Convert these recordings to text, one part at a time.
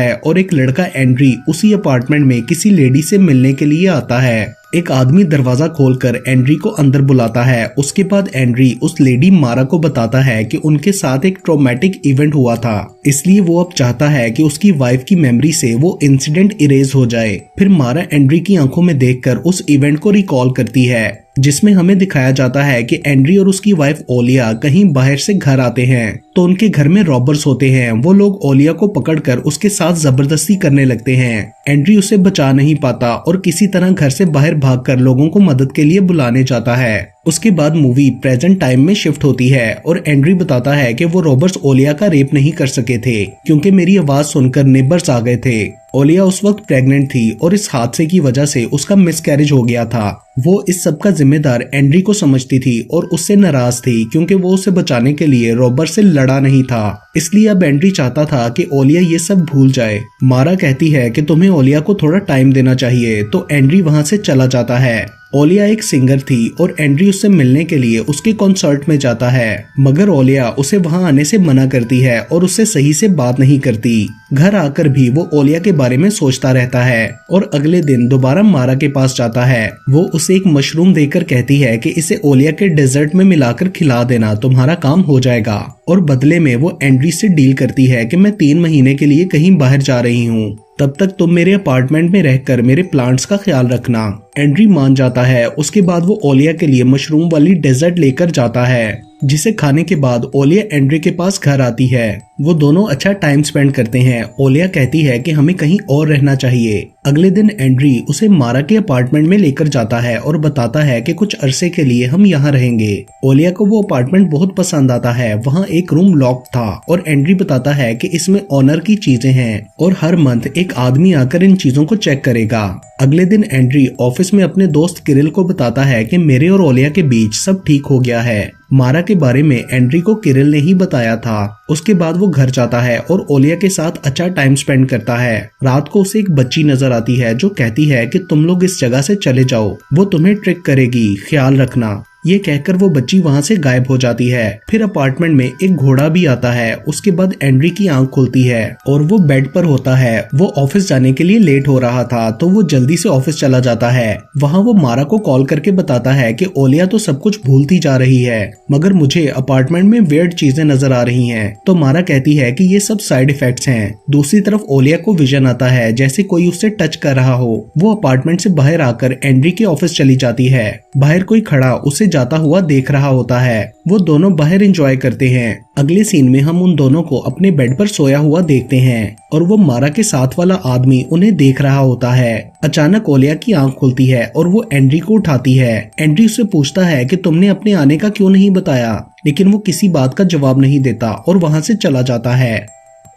है और एक लड़का एंड्री उसी अपार्टमेंट में किसी लेडी से मिलने के लिए आता है। एक आदमी दरवाजा खोलकर एंड्री को अंदर बुलाता है। उसके बाद एंड्री उस लेडी मारा को बताता है कि उनके साथ एक ट्रॉमेटिक इवेंट हुआ था, इसलिए वो अब चाहता है कि उसकी वाइफ की मेमोरी से वो इंसिडेंट इरेज हो जाए। फिर मारा एंड्री की आंखों में देखकर उस इवेंट को रिकॉल करती है, जिसमें हमें दिखाया जाता है कि एंड्री और उसकी वाइफ ओलिया कहीं बाहर से घर आते हैं तो उनके घर में रॉबर्स होते हैं। वो लोग ओलिया को पकड़कर उसके साथ जबरदस्ती करने लगते हैं। एंड्री उसे बचा नहीं पाता और किसी तरह घर से बाहर भागकर लोगों को मदद के लिए बुलाने जाता है। उसके बाद मूवी प्रेजेंट टाइम में शिफ्ट होती है और एंड्री बताता है कि वो रॉबर्स ओलिया का रेप नहीं कर सके थे क्योंकि मेरी आवाज सुनकर नेबर्स आ गए थे। ओलिया उस वक्त प्रेग्नेंट थी और इस हादसे की वजह से उसका मिसकैरेज हो गया था। वो इस सब का जिम्मेदार एंड्री को समझती थी और उससे नाराज थी क्योंकि वो उसे बचाने के लिए रॉबर्ट से लड़ा नहीं था। इसलिए अब एंड्री चाहता था कि ओलिया ये सब भूल जाए। मारा कहती है कि तुम्हें ओलिया को थोड़ा टाइम देना चाहिए, तो एंड्री वहाँ से चला जाता है। ओलिया एक सिंगर थी और एंड्री उससे मिलने के लिए उसके कॉन्सर्ट में जाता है, मगर ओलिया उसे वहां आने से मना करती है और उससे सही से बात नहीं करती। घर आकर भी वो ओलिया के बारे में सोचता रहता है और अगले दिन दोबारा मारा के पास जाता है। वो उसे एक मशरूम देकर कहती है कि इसे ओलिया के डेजर्ट में मिलाकर खिला देना, तुम्हारा काम हो जाएगा। और बदले में वो एंड्री से डील करती है कि मैं 3 महीने के लिए कहीं बाहर जा रही हूँ, तब तक तुम मेरे अपार्टमेंट में रहकर मेरे प्लांट्स का ख्याल रखना। एंड्री मान जाता है। उसके बाद वो ओलिया के लिए मशरूम वाली डेजर्ट लेकर जाता है, जिसे खाने के बाद ओलिया एंड्री के पास घर आती है। वो दोनों अच्छा टाइम स्पेंड करते हैं। ओलिया कहती है कि हमें कहीं और रहना चाहिए। अगले दिन एंड्री उसे मारा के अपार्टमेंट में लेकर जाता है और बताता है कि कुछ अरसे के लिए हम यहाँ रहेंगे। ओलिया को वो अपार्टमेंट बहुत पसंद आता है। वहाँ एक रूम लॉक था और एंड्री बताता है कि इसमें ऑनर की चीजें हैं और हर मंथ एक आदमी आकर इन चीजों को चेक करेगा। अगले दिन एंड्री ऑफिस में अपने दोस्त किरिल को बताता है कि मेरे और ओलिया के बीच सब ठीक हो गया है। मारा के बारे में एंड्री को किरिल ने ही बताया था। उसके बाद वो घर जाता है और ओलिया के साथ अच्छा टाइम स्पेंड करता है। रात को उसे एक बच्ची नजर आती है जो कहती है कि तुम लोग इस जगह से चले जाओ, वो तुम्हें ट्रिक करेगी, ख्याल रखना। ये कहकर वो बच्ची वहाँ से गायब हो जाती है। फिर अपार्टमेंट में एक घोड़ा भी आता है। उसके बाद एंड्री की आंख खुलती है और वो बेड पर होता है। वो ऑफिस जाने के लिए लेट हो रहा था तो वो जल्दी से ऑफिस चला जाता है। वहाँ वो मारा को कॉल करके बताता है कि ओलिया तो सब कुछ भूलती जा रही है, मगर मुझे अपार्टमेंट में वियर्ड चीजें नजर आ रही हैं। तो मारा कहती है कि ये सब साइड इफेक्ट्स हैं। दूसरी तरफ ओलिया को विजन आता है जैसे कोई उससे टच कर रहा हो। वो अपार्टमेंट से बाहर आकर एंड्री के ऑफिस चली जाती है। बाहर कोई खड़ा उसे जाता हुआ देख रहा होता है। वो दोनों बाहर एंजॉय करते हैं। अगले सीन में हम उन दोनों को अपने बेड पर सोया हुआ देखते हैं और वो मारा के साथ वाला आदमी उन्हें देख रहा होता है। अचानक ओलिया की आंख खुलती है और वो एंड्री को उठाती है। एंड्री उससे पूछता है कि तुमने अपने आने का क्यों नहीं बताया, लेकिन वो किसी बात का जवाब नहीं देता और वहाँ से चला जाता है।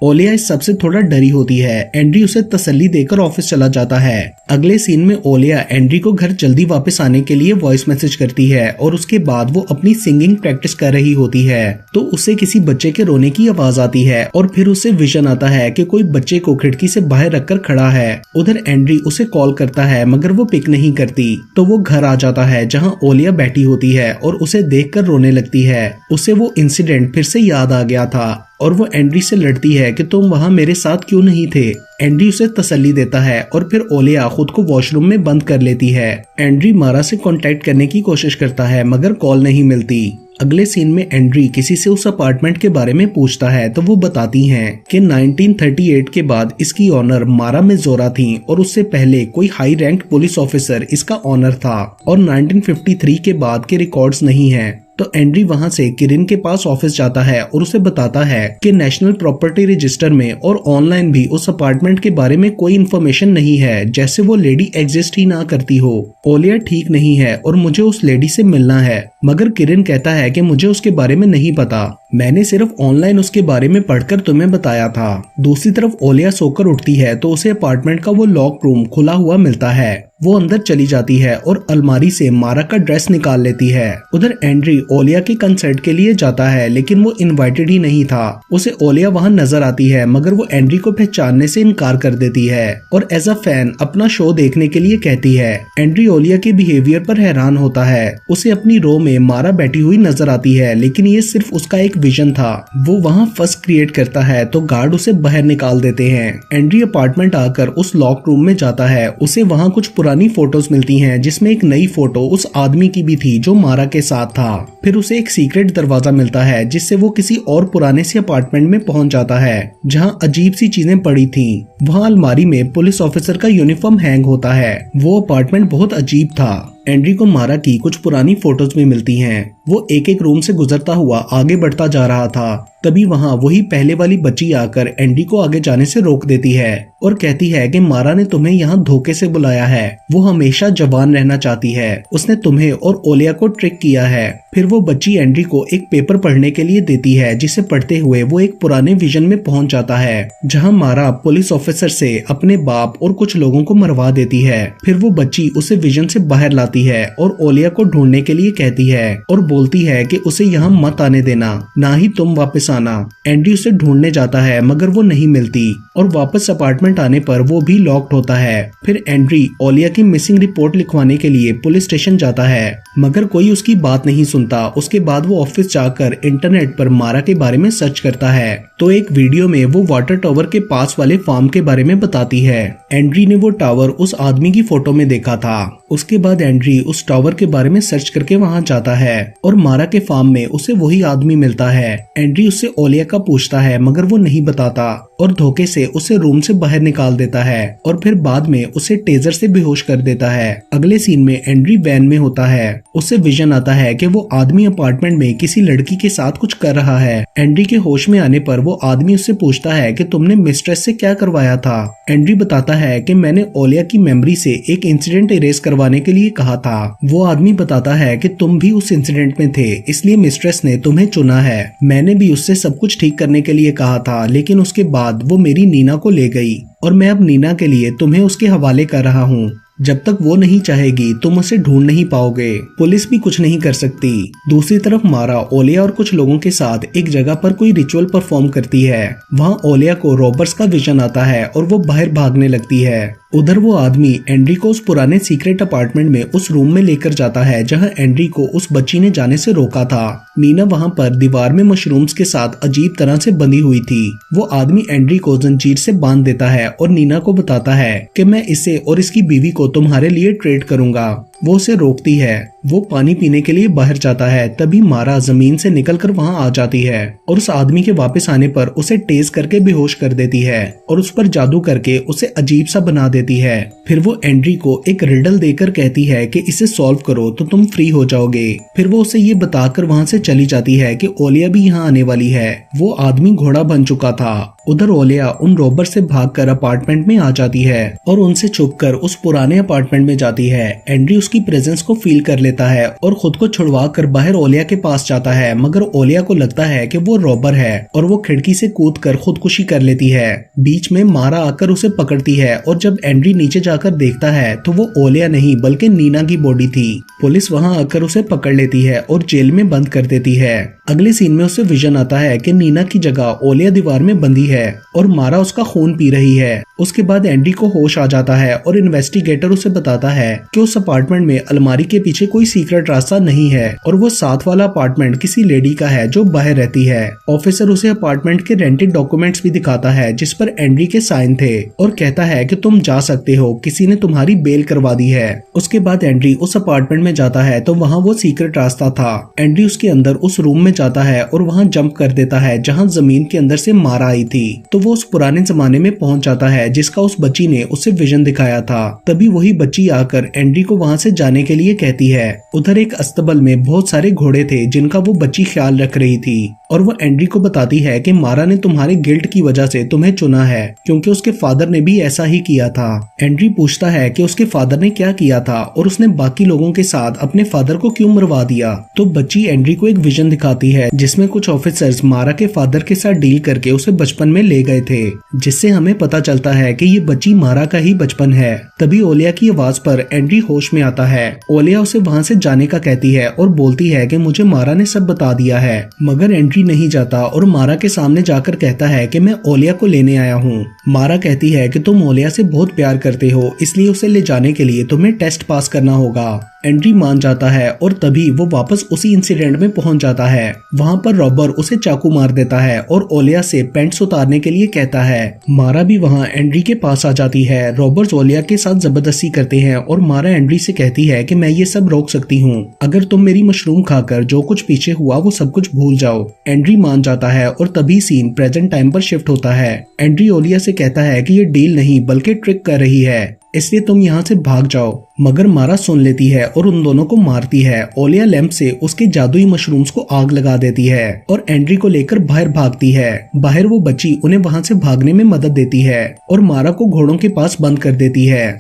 ओलिया इस सबसे थोड़ा डरी होती है। एंड्री उसे तसल्ली देकर ऑफिस चला जाता है। अगले सीन में ओलिया एंड्री को घर जल्दी वापस आने के लिए वॉइस मैसेज करती है और उसके बाद वो अपनी सिंगिंग प्रैक्टिस कर रही होती है तो उसे किसी बच्चे के रोने की आवाज आती है और फिर उसे विजन आता है कि कोई बच्चे को खिड़की से बाहर रखकर खड़ा है। उधर एंड्री उसे कॉल करता है मगर वो पिक नहीं करती तो वो घर आ जाता है जहाँ ओलिया बैठी होती है और उसे देखकर रोने लगती है। उसे वो इंसिडेंट फिर से याद आ गया था और वो एंड्री से लड़ती है कि तुम वहाँ मेरे साथ क्यों नहीं थे। एंड्री उसे तसल्ली देता है और फिर ओलिया खुद को वॉशरूम में बंद कर लेती है। एंड्री मारा से कांटेक्ट करने की कोशिश करता है मगर कॉल नहीं मिलती। अगले सीन में एंड्री किसी से उस अपार्टमेंट के बारे में पूछता है तो वो बताती हैं कि 1938 के बाद इसकी ऑनर मारा मेजोरा थी और उससे पहले कोई हाई रैंक पुलिस ऑफिसर इसका ऑनर था और 1953 के बाद के रिकॉर्ड्स नहीं हैं। तो एंड्री वहां से किरिन के पास ऑफिस जाता है और उसे बताता है कि नेशनल प्रॉपर्टी रजिस्टर में और ऑनलाइन भी उस अपार्टमेंट के बारे में कोई इन्फॉर्मेशन नहीं है, जैसे वो लेडी एग्जिस्ट ही ना करती हो। ओलिया ठीक नहीं है और मुझे उस लेडी से मिलना है, मगर किरिन कहता है कि मुझे उसके बारे में नहीं पता, मैंने सिर्फ ऑनलाइन उसके बारे में पढ़कर तुम्हें बताया था। दूसरी तरफ ओलिया सोकर उठती है तो उसे अपार्टमेंट का वो लॉक रूम खुला हुआ मिलता है। वो अंदर चली जाती है और अलमारी से मारा का ड्रेस निकाल लेती है। उधर एंड्री ओलिया के कंसर्ट के लिए जाता है लेकिन वो इनवाइटेड ही नहीं था। उसे ओलिया वहां नजर आती है मगर वो एंड्री को पहचानने से इनकार कर देती है और एज अ फैन अपना शो देखने के लिए कहती है। एंड्री ओलिया के बिहेवियर पर हैरान होता है। उसे अपनी रो में मारा बैठी हुई नजर आती है लेकिन ये सिर्फ उसका एक विजन था वो वहाँ फस क्रिएट करता है तो गार्ड उसे बाहर निकाल देते हैं। एंड्री अपार्टमेंट आकर उस लॉक रूम में जाता है। उसे वहाँ कुछ पुरानी फोटोज मिलती हैं जिसमें एक नई फोटो उस आदमी की भी थी जो मारा के साथ था। फिर उसे एक सीक्रेट दरवाजा मिलता है जिससे वो किसी और पुराने से अपार्टमेंट में पहुंच जाता है जहाँ अजीब सी चीजें पड़ी थी। वहाँ अलमारी में पुलिस ऑफिसर का यूनिफॉर्म हैंग होता है। वो अपार्टमेंट बहुत अजीब था। एंड्री को मारा की कुछ पुरानी फोटोज भी मिलती हैं। वो एक एक रूम से गुजरता हुआ आगे बढ़ता जा रहा था। तभी वहाँ वही पहले वाली बच्ची आकर एंड्री को आगे जाने से रोक देती है और कहती है कि मारा ने तुम्हें यहाँ धोखे से बुलाया है। वो हमेशा जवान रहना चाहती है। उसने तुम्हें और ओलिया को ट्रिक किया है। फिर वो बच्ची एंड्री को एक पेपर पढ़ने के लिए देती है जिसे पढ़ते हुए वो एक पुराने विजन में पहुंच जाता है जहां मारा पुलिस ऑफिसर से अपने बाप और कुछ लोगों को मरवा देती है। फिर वो बच्ची उसे विजन से बाहर लाती है और ओलिया को ढूंढने के लिए कहती है और बोलती है कि उसे यहाँ मत आने देना, ना ही तुम वापस आना। एंड्री उसे ढूंढने जाता है मगर वो नहीं मिलती और वापस अपार्टमेंट आने पर वो भी लॉक्ड होता है। फिर एंड्री ओलिया की मिसिंग रिपोर्ट लिखवाने के लिए पुलिस स्टेशन जाता है मगर कोई उसकी बात नहीं सुनता। उसके बाद वो ऑफिस जाकर इंटरनेट पर मारा के बारे में सर्च करता है तो एक वीडियो में वो वाटर टावर के पास वाले फार्म के बारे में बताती है। एंड्री ने वो टावर उस आदमी की फोटो में देखा था। उसके बाद एंड्री उस टावर के बारे में सर्च करके वहां जाता है और मारा के फार्म में उसे वही आदमी मिलता है। एंड्री उससे ओलिया का पूछता है मगर वो नहीं बताता और धोखे से उसे रूम से बाहर निकाल देता है और फिर बाद में उसे टेजर से बेहोश कर देता है। अगले सीन में एंड्री वैन में होता है। उसे विजन आता है कि वो आदमी अपार्टमेंट में किसी लड़की के साथ कुछ कर रहा है। एंड्री के होश में आने पर वो आदमी उससे पूछता है कि तुमने मिस्ट्रेस से क्या करवाया था। एंड्री बताता है कि मैंने ओलिया की मेमोरी से एक इंसिडेंट इरेज करवाने के लिए कहा था। वो आदमी बताता है कि तुम भी उस इंसिडेंट में थे इसलिए मिस्ट्रेस ने तुम्हें चुना है। मैंने भी उससे सब कुछ ठीक करने के लिए कहा था लेकिन उसके बाद वो मेरी नीना को ले गई और मैं अब नीना के लिए तुम्हें उसके हवाले कर रहा हूँ। जब तक वो नहीं चाहेगी तुम उसे ढूंढ नहीं पाओगे। पुलिस भी कुछ नहीं कर सकती। दूसरी तरफ मारा ओलिया और कुछ लोगों के साथ एक जगह पर कोई रिचुअल परफॉर्म करती है। वहाँ ओलिया को रॉबर्स का विजन आता है और वो बाहर भागने लगती है। उधर वो आदमी एंड्री को उस पुराने सीक्रेट अपार्टमेंट में उस रूम में लेकर जाता है जहां एंड्री को उस बच्ची ने जाने से रोका था। नीना वहां पर दीवार में मशरूम्स के साथ अजीब तरह से बंधी हुई थी। वो आदमी एंड्री को जंजीर से बांध देता है और नीना को बताता है कि मैं इसे और इसकी बीवी को तुम्हारे लिए ट्रेड करूंगा। वो उसे रोकती है। वो पानी पीने के लिए बाहर जाता है तभी मारा जमीन से निकलकर वहां आ जाती है और उस आदमी के वापस आने पर उसे टेज करके बेहोश कर देती है और उस पर जादू करके उसे अजीब सा बना देती है। फिर वो एंड्री को एक रिडल देकर कहती है कि इसे सॉल्व करो तो तुम फ्री हो जाओगे। फिर वो उसे ये बताकर वहां से चली जाती है कि ओलिया भी यहाँ आने वाली है। वो आदमी घोड़ा बन चुका था। उधर ओलिया उन रॉबर से भागकर अपार्टमेंट में आ जाती है और उनसे छुपकर उस पुराने अपार्टमेंट में जाती है। एंड्री उसकी प्रेजेंस को फील कर लेता है और खुद को छुड़वा कर बाहर ओलिया के पास जाता है मगर ओलिया को लगता है कि वो रॉबर है और वो खिड़की से कूदकर खुदकुशी कर लेती है। बीच में मारा आकर उसे पकड़ती है और जब एंड्री नीचे जाकर देखता है तो वो ओलिया नहीं बल्कि नीना की बॉडी थी। पुलिस वहां आकर उसे पकड़ लेती है और जेल में बंद कर देती है। अगले सीन में उसे विजन आता है कि नीना की जगह ओलिया दीवार में बंधी है और मारा उसका खून पी रही है। उसके बाद एंड्री को होश आ जाता है और इन्वेस्टिगेटर उसे बताता है कि उस अपार्टमेंट में अलमारी के पीछे कोई सीक्रेट रास्ता नहीं है और वो साथ वाला अपार्टमेंट किसी लेडी का है जो बाहर रहती है। ऑफिसर उसे अपार्टमेंट के रेंटेड डॉक्यूमेंट्स भी दिखाता है जिस पर एंड्री के साइन थे और कहता है कि तुम जा सकते हो, किसी ने तुम्हारी बेल करवा दी है। उसके बाद एंड्री उस अपार्टमेंट में जाता है तो वहाँ वो सीक्रेट रास्ता था। एंड्री उसके अंदर उस रूम में जाता है और वहाँ जंप कर देता है जहाँ जमीन के अंदर से मारा आई थी। तो वो उस पुराने जमाने में पहुंच जाता है जिसका उस बच्ची ने उसे विजन दिखाया था। तभी वही बच्ची आकर एंड्री को वहां से जाने के लिए कहती है। उधर एक अस्तबल में बहुत सारे घोड़े थे जिनका वो बच्ची ख्याल रख रही थी और वो एंड्री को बताती है कि मारा ने तुम्हारे गिल्ट की वजह से तुम्हें चुना है क्योंकि उसके फादर ने भी ऐसा ही किया था। एंड्री पूछता है कि उसके फादर ने क्या किया था और उसने बाकी लोगों के साथ अपने फादर को क्यों मरवा दिया। तो बच्ची एंड्री को एक विजन दिखाती है जिसमें कुछ ऑफिसर्स मारा के फादर के साथ डील करके उसे बचपन में ले गए थे, जिससे हमें पता चलता है कि ये बच्ची मारा का ही बचपन है। तभी ओलिया की आवाज पर एंड्री होश में आता है। ओलिया उसे वहां से जाने का कहती है और बोलती है कि मुझे मारा ने सब बता दिया है, मगर एंड्री नहीं जाता और मारा के सामने जाकर कहता है कि मैं ओलिया को लेने आया हूँ। मारा कहती है कि तुम ओलिया से बहुत प्यार करते हो इसलिए उसे ले जाने के लिए तुम्हें टेस्ट पास करना होगा। एंड्री मान जाता है और तभी वो वापस उसी इंसिडेंट में पहुंच जाता है। वहाँ पर रॉबर उसे चाकू मार देता है और ओलिया से पैंट्स उतारने के लिए कहता है। मारा भी वहाँ एंड्री के पास आ जाती है। रॉबर्स ओलिया के साथ जबरदस्ती करते हैं और मारा एंड्री से कहती है कि मैं ये सब रोक सकती हूँ अगर तुम मेरी मशरूम खाकर जो कुछ पीछे हुआ वो सब कुछ भूल जाओ। एंड्री मान जाता है और तभी सीन प्रेजेंट टाइम पर शिफ्ट होता है। एंड्री ओलिया से कहता है कि ये डील नहीं बल्कि ट्रिक कर रही है, इसलिए तुम यहाँ से भाग जाओ। मगर मारा सुन लेती है और उन दोनों को मारती है। ओलिया लैंप से उसके जादुई मशरूम्स को आग लगा देती है और एंड्री को लेकर बाहर भागती है। बाहर वो बच्ची उन्हें वहाँ से भागने में मदद देती है और मारा को घोड़ों के पास बंद कर देती है।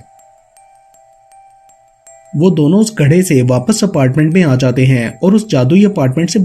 वो दोनों उस घड़े से वापस अपार्टमेंट में आ जाते हैं और उस जादुई अपार्टमेंट से